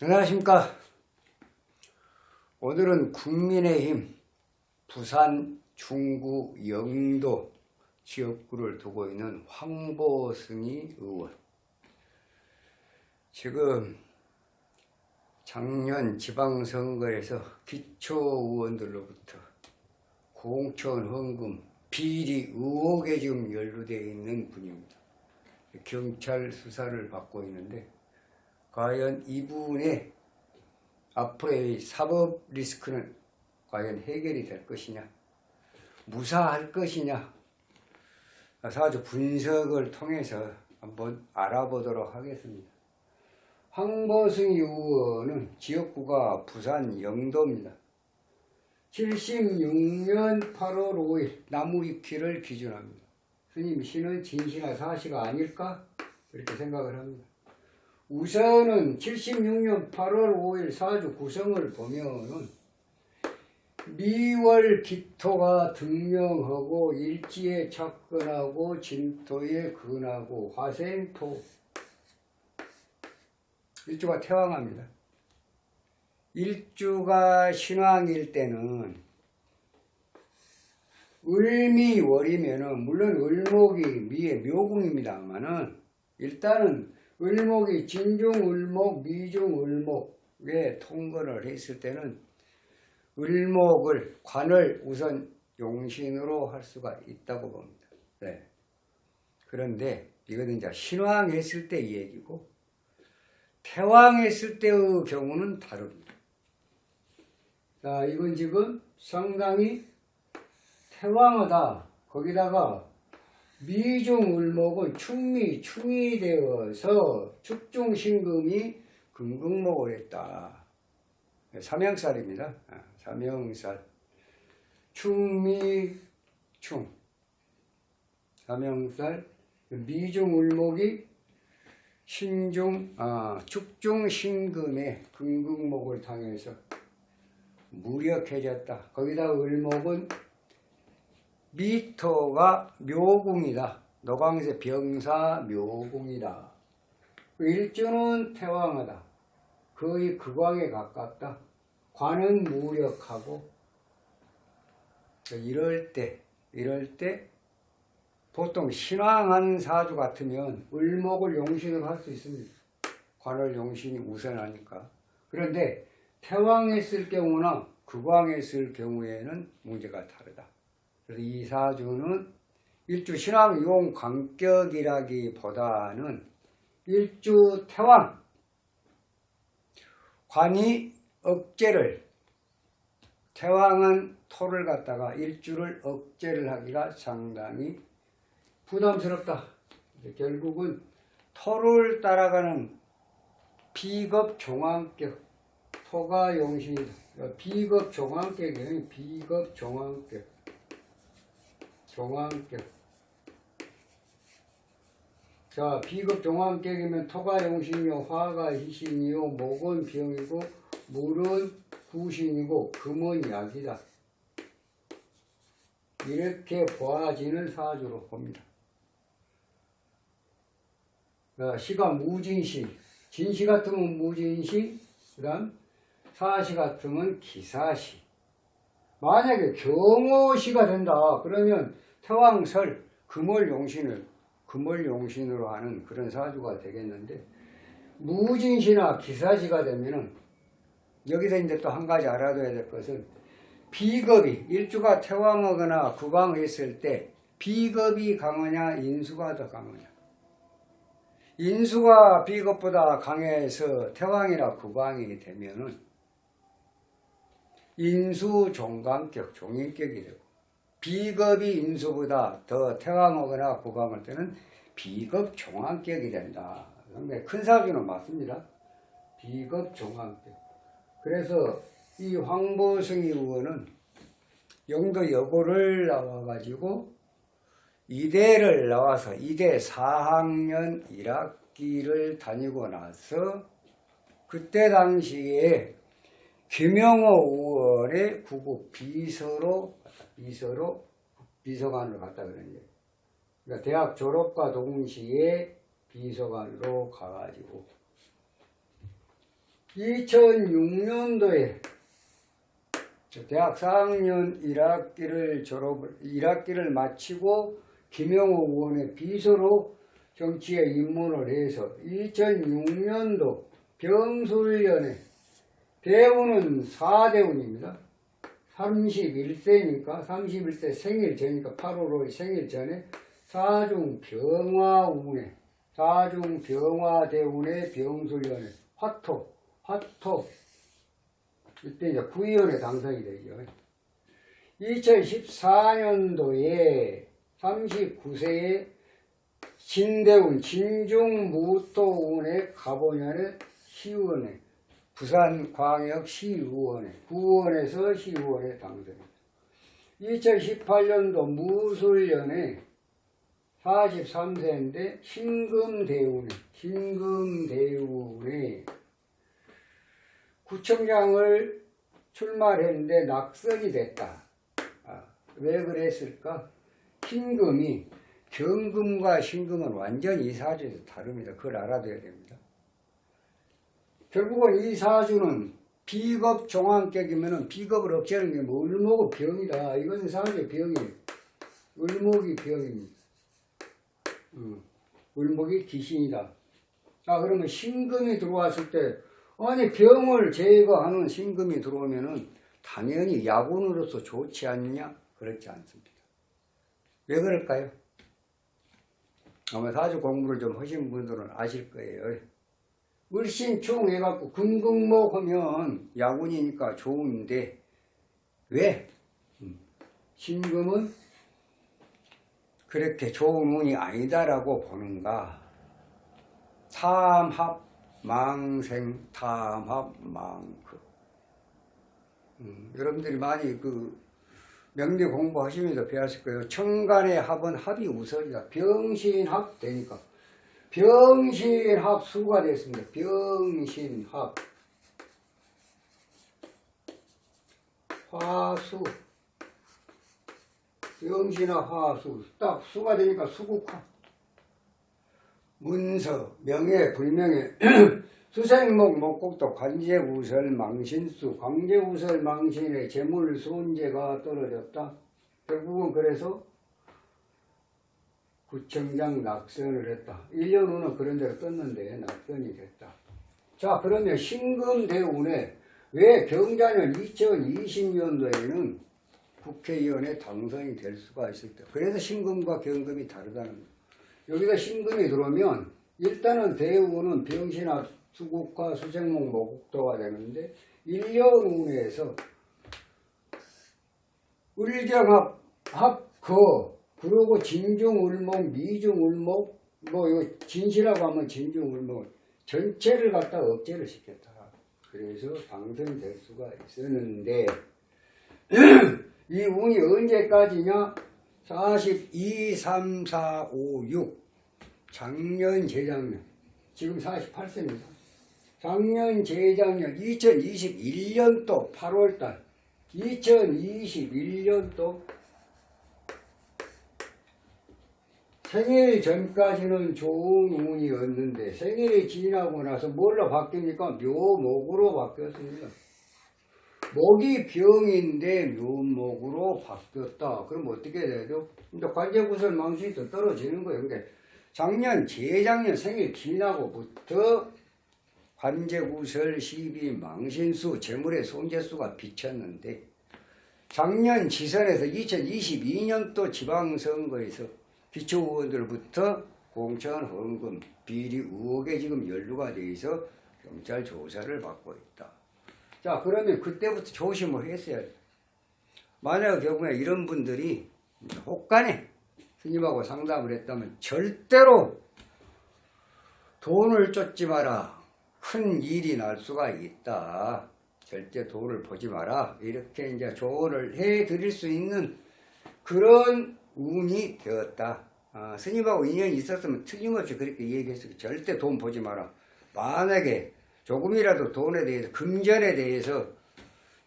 안녕하십니까. 오늘은 국민의힘 부산, 중구, 영도 지역구를 두고 있는 황보승희 의원. 지금 작년 지방선거에서 기초의원들로부터 공천 헌금 비리 의혹에 지금 연루되어 있는 분입니다. 경찰 수사를 받고 있는데 과연 이분의 앞으로의 사법 리스크는 과연 해결이 될 것이냐, 무사할 것이냐, 아주 분석을 통해서 한번 알아보도록 하겠습니다. 황보승희 의원은 지역구가 부산 영도입니다. 76년 8월 5일 나무위키를 기준합니다. 스님 시는 진시나 사시가 아닐까? 그렇게 생각을 합니다. 우선은 76년 8월 5일 사주 구성을 보면은 미월 기토가 등명하고 일지에 착근하고 진토에 근하고 화생토, 일주가 태왕합니다. 일주가 신왕일 때는 을미월이면은 물론 을목이 미의 묘궁입니다만은 일단은 을목이 진중을목, 미중을목에 통근을 했을 때는 을목을 관을 우선 용신으로 할 수가 있다고 봅니다. 네. 그런데 이거는 이제 신왕했을 때 이 얘기고 태왕했을 때의 경우는 다릅니다. 자, 이건 지금 상당히 태왕하다. 거기다가 미중을목은 충이 되어서 축중신금이 금극목을 했다. 삼형살입니다. 삼형살. 충미충. 삼형살. 미중을목이 축중신금의 금극목을 당해서 무력해졌다. 거기다 을목은 미토가 묘궁이다. 노광세 병사 묘궁이다. 일주는 태왕하다. 거의 극왕에 가깝다. 관은 무력하고. 이럴 때 보통 신왕한 사주 같으면 을목을 용신으로 할 수 있습니다. 관을 용신이 우선하니까. 그런데 태왕했을 경우나 극왕했을 경우에는 문제가 다르다. 그래서 이 사주는 일주 신왕용 관격이라기보다는 일주 태왕, 관이 억제를, 태왕은 토를 갖다가 일주를 억제를 하기가 상당히 부담스럽다. 결국은 토를 따라가는 비겁종왕격, 토가 용신이다. 비겁종왕격이에요. 비겁종왕격. 종왕격. 자, 비겁종왕격이면 토가 용신이요, 화가 희신이요, 목은 병이고, 물은 구신이고, 금은 약이다. 이렇게 보아지는 사주로 봅니다. 시가 무진시, 진시 같으면 무진시, 그 다음 사시 같으면 기사시. 만약에 경호시가 된다 그러면 태왕설, 금을 용신으로 하는 그런 사주가 되겠는데, 무진시나 기사시가 되면은 여기서 이제 또 한 가지 알아둬야 될 것은 비겁이 일주가 태왕하거나 극왕했을 때 비겁이 강하냐 인수가 더 강하냐. 인수가 비겁보다 강해서 태왕이나 극왕이 되면은 인수 종강격, 종인격이 되고, 비겁이 인수보다 더 태왕하거나 극왕할 때는 비겁 종왕격이 된다. 상당히 큰 사주는 맞습니다. 비겁 종왕격. 그래서 이 황보승희 의원은 영도 여고를 나와가지고 이대를 나와서 이대 4학년 1학기를 다니고 나서 그때 당시에 김영호 의원의 구급 비서관으로 갔다 그러는 거예요. 그러니까 대학 졸업과 동시에 비서관으로 가가지고 2006년도에 대학 4학년 1학기를 마치고 김영호 의원의 비서로 정치에 입문을 해서 2006년도 병술년에 대운은 4대운입니다. 31세니까 31세 생일 전이니까 8월 5일 생일 전에 사중병화운에 사중병화대운의 병술년에 화토 이때 이제 구의원에 당선이 되죠. 2014년도에 39세에 진대운 진중무토운의 가보년에 시의원에 부산광역 시의원에 구의원에서 시의원에 당선입니다. 2018년도 무술년에 43세인데 신금대운에 구청장을 출마했는데 낙선이 됐다. 왜 그랬을까? 신금이 경금과 신금은 완전히 이 사주에서 다릅니다. 그걸 알아둬야 됩니다. 결국은 이 사주는 비겁 종합격이면 비겁을 억제하는 게 뭐 을목은 병이다. 이건 사주의 병이에요. 을목이 병입니다. 을목이 귀신이다. 그러면 신금이 들어왔을 때 아니 병을 제거하는 신금이 들어오면은 당연히 야군으로서 좋지 않냐? 그렇지 않습니다. 왜 그럴까요? 아마 사주 공부를 좀 하신 분들은 아실 거예요. 을신충 해갖고 금극목 하면 야군이니까 좋은데 왜? 신금은 그렇게 좋은 운이 아니다라고 보는가? 탐합 망생 탐합 망극. 여러분들이 많이 명리 공부하시면서 배웠을 거예요. 천간의 합은 합이 우설이다. 병신합 되니까 병신합 수가 됐습니다. 병신합 화수 병신합 화수 딱 수가 되니까 수국화 문서 명예 불명예 수생목 목곡도 관제우설 망신수 관제우설 망신의 재물 손재가 떨어졌다. 결국은 그래서 구청장 낙선을 했다. 1년 후는 그런 대로 떴는데 낙선이 됐다. 자, 그러면 신금대운에 왜 경자년 2020년도에는 국회의원에 당선이 될 수가 있을까? 그래서 신금과 경금이 다르다는 거예요. 여기서 신금이 들어오면 일단은 대운은 병신합 수국과 수생목 목국도가 되는데 1년 운에서 을경합 합거 그리고 진중울목 미중울목 이거 진시라고 하면 진중울목 전체를 갖다 억제를 시켰다. 그래서 당선이 될 수가 있었는데 이 운이 언제까지냐? 42, 3, 4, 5, 6 작년 재작년 지금 48세입니다. 작년 재작년 2021년도 8월달 2021년도 생일 전까지는 좋은 운이었는데 생일이 지나고 나서 뭘로 바뀝니까? 묘목으로 바뀌었습니다. 목이 병인데 묘목으로 바뀌었다. 그럼 어떻게 돼요? 이제 관제구설 망신이 더 떨어지는 거예요. 근데 작년, 재작년 생일 지나고부터 관제구설, 시비, 망신수, 재물의 손재수가 비쳤는데 작년 지선에서 2022년도 지방선거에서 기초의원들부터 공천, 헌금, 비리 의혹에 지금 연루가 돼 있어 경찰 조사를 받고 있다. 자, 그러면 그때부터 조심을 했어야 돼. 만약 경우에 이런 분들이 혹간에 스님하고 상담을 했다면 절대로 돈을 쫓지 마라. 큰 일이 날 수가 있다. 절대 돈을 보지 마라. 이렇게 이제 조언을 해 드릴 수 있는 그런 운이 되었다. 스님하고 인연이 있었으면 틀림없이 그렇게 얘기했어요. 절대 돈 보지 마라. 만약에 조금이라도 돈에 대해서 금전에 대해서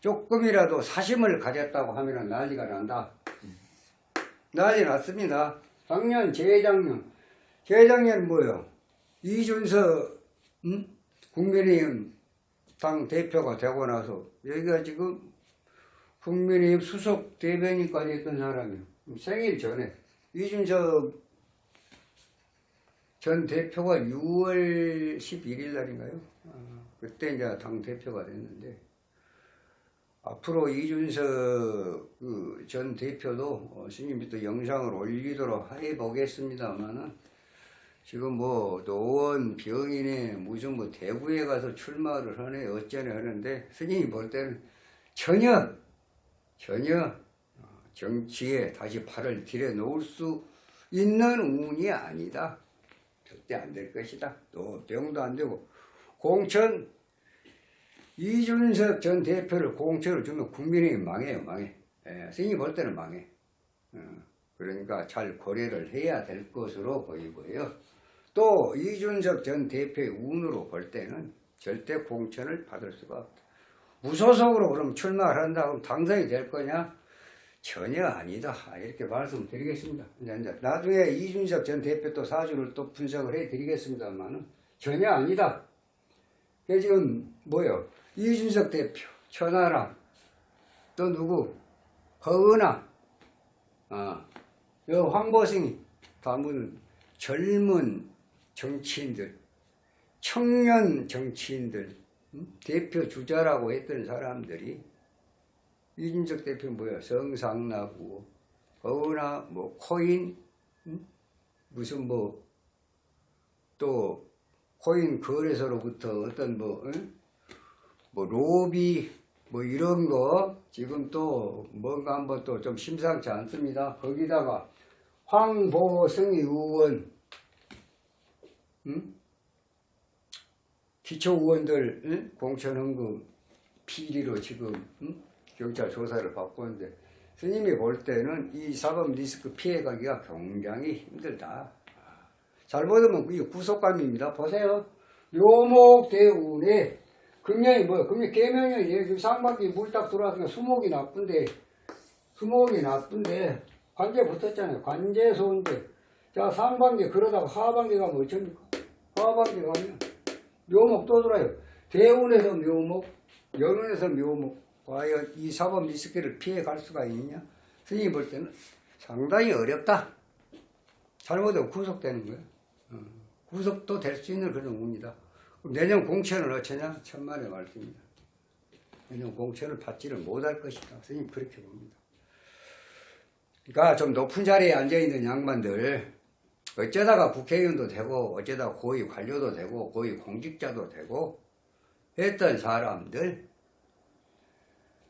조금이라도 사심을 가졌다고 하면 난리가 난다. 난리 났습니다. 작년 재작년 뭐예요? 이준석 국민의힘 당 대표가 되고 나서 여기가 지금 국민의힘 수석 대변인까지 했던 사람이에요. 생일 전에 이준석 전 대표가 6월 11일 날인가요? 그때 이제 당 대표가 됐는데 앞으로 이준석 전 대표도 스님이 또 영상을 올리도록 해보겠습니다만은 지금 뭐 노원 병인에 무슨 뭐 대구에 가서 출마를 하네 어쩌네 하는데 스님이 볼 때는 전혀 정치에 다시 팔을 들여놓을 수 있는 운이 아니다. 절대 안 될 것이다. 또 병도 안 되고 공천 이준석 전 대표를 공천을 주면 국민의힘 망해요. 스님이 볼 때는 망해. 그러니까 잘 고려를 해야 될 것으로 보이고요. 또 이준석 전 대표의 운으로 볼 때는 절대 공천을 받을 수가 없다. 무소속으로 그럼 출마를 한다 그럼 당선이 될 거냐? 전혀 아니다. 이렇게 말씀드리겠습니다. 이제 나중에 이준석 전 대표 또 사주를 또 분석을 해드리겠습니다만은 전혀 아니다. 지금 뭐요? 이준석 대표, 천하람, 또 누구? 허은하, 황보승이 다음은 젊은 정치인들, 청년 정치인들, 대표 주자라고 했던 사람들이 이준석 대표 뭐야? 성상나고, 허은하, 뭐 코인, 무슨 뭐 또 코인 거래소로부터 어떤 뭐 로비 뭐 이런 거 지금 또 뭔가 한번 또 좀 심상치 않습니다. 거기다가 황보승 의원, 기초의원들 공천헌금 비리로 지금 경찰 조사를 받고 있는데 스님이 볼 때는 이 사법 리스크 피해가기가 굉장히 힘들다. 잘못하면 이게 구속감입니다. 보세요. 묘목대운에 금년이 뭐야? 금년 개명년이에요. 상반기 물 딱 들어왔으니까 수목이 나쁜데 관제 붙었잖아요. 관제소인데 자 상반기 그러다가 하반기 가면 어쩝니까? 하반기 가면 묘목 또 들어요. 대운에서 묘목, 연운에서 묘목. 과연 이 사법 리스크를 피해갈 수가 있느냐? 스님이 볼 때는 상당히 어렵다. 잘못하면 구속되는 거예요. 구속도 될 수 있는 그런 운이다. 내년 공천을 어쩌냐? 천만의 말씀입니다. 내년 공천을 받지를 못할 것이다. 스님 그렇게 봅니다. 그러니까 좀 높은 자리에 앉아있는 양반들 어쩌다가 국회의원도 되고 어쩌다가 고위 관료도 되고 고위 공직자도 되고 했던 사람들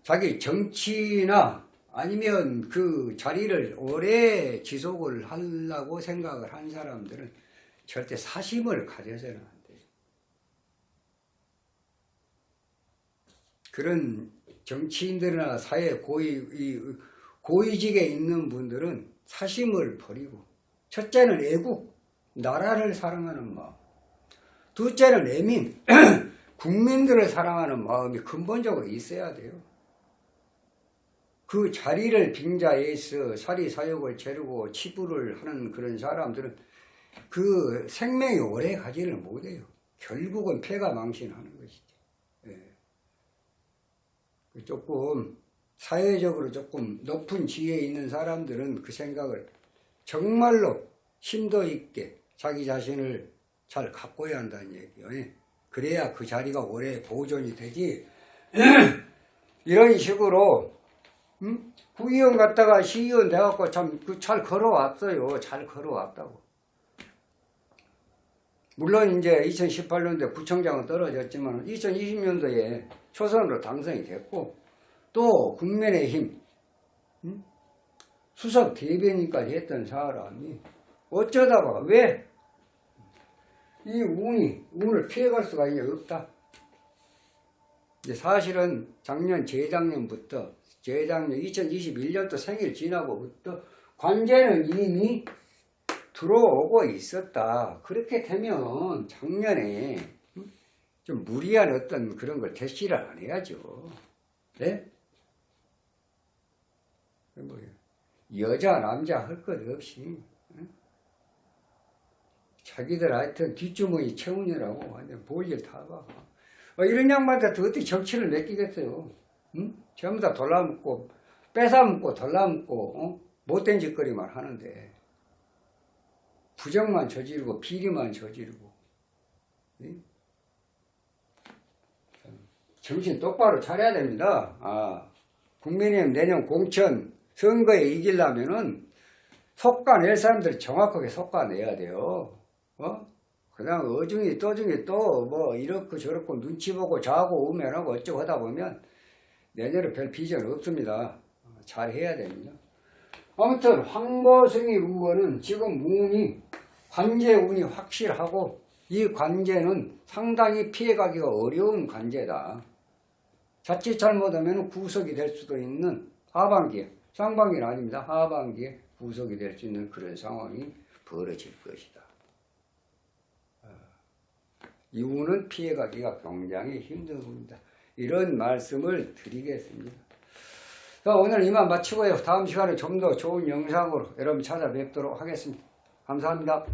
자기 정치나 아니면 그 자리를 오래 지속을 하려고 생각을 한 사람들은 절대 사심을 가져서는 안 돼요. 그런 정치인들이나 사회 고위직에 있는 분들은 사심을 버리고 첫째는 애국, 나라를 사랑하는 마음, 둘째는 애민, 국민들을 사랑하는 마음이 근본적으로 있어야 돼요. 그 자리를 빙자해서 사리사욕을 채우고 치부를 하는 그런 사람들은 그 생명이 오래 가지를 못해요. 결국은 폐가 망신하는 것이죠. 조금 사회적으로 조금 높은 지위에 있는 사람들은 그 생각을 정말로 심도 있게 자기 자신을 잘 가꿔야 한다는 얘기예요. 그래야 그 자리가 오래 보존이 되지. 이런 식으로 구의원 갔다가 시의원 돼갖고 참 잘 걸어왔어요. 잘 걸어왔다고. 물론 이제 2018년도에 구청장은 떨어졌지만 2020년도에 초선으로 당선이 됐고 또 국민의힘 수석 대변인까지 했던 사람이 어쩌다가 왜 이 운을 피해갈 수가 있냐? 없다. 사실은 작년 재작년부터 2021년도 생일 지나고부터 관제는 이미 들어오고 있었다. 그렇게 되면 작년에 좀 무리한 어떤 그런 걸 대시를 안 해야죠. 네? 뭐예요? 여자 남자 할 것 없이 자기들 하여튼 뒷주머니 채우느라고 완전 볼일 다 봐. 이런 양반한테 어떻게 정치를 맡기겠어요? 응? 전부 다 돌라먹고 뺏어먹고 돌라먹고 못된 짓거리만 하는데 부정만 저지르고 비리만 저지르고 응? 정신 똑바로 차려야 됩니다. 국민의힘 내년 공천 선거에 이기려면은 속가낼 사람들이 정확하게 속가내야 돼요. 그냥 어중이 떠중이 또 뭐 이렇고 저렇고 눈치 보고 자고 우면하고 어쩌고 하다 보면 내년에 별 비전 없습니다. 잘 해야 됩니다. 아무튼 황보승희 의원은 지금 관제 운이 확실하고 이 관제는 상당히 피해가기가 어려운 관제다. 자칫 잘못하면 구속이 될 수도 있는 하반기에, 상반기는 아닙니다. 하반기에 구속이 될 수 있는 그런 상황이 벌어질 것이다. 이후는 피해가기가 굉장히 힘든 겁니다. 이런 말씀을 드리겠습니다. 자, 오늘 이만 마치고요. 다음 시간에 좀 더 좋은 영상으로 여러분 찾아뵙도록 하겠습니다. 감사합니다.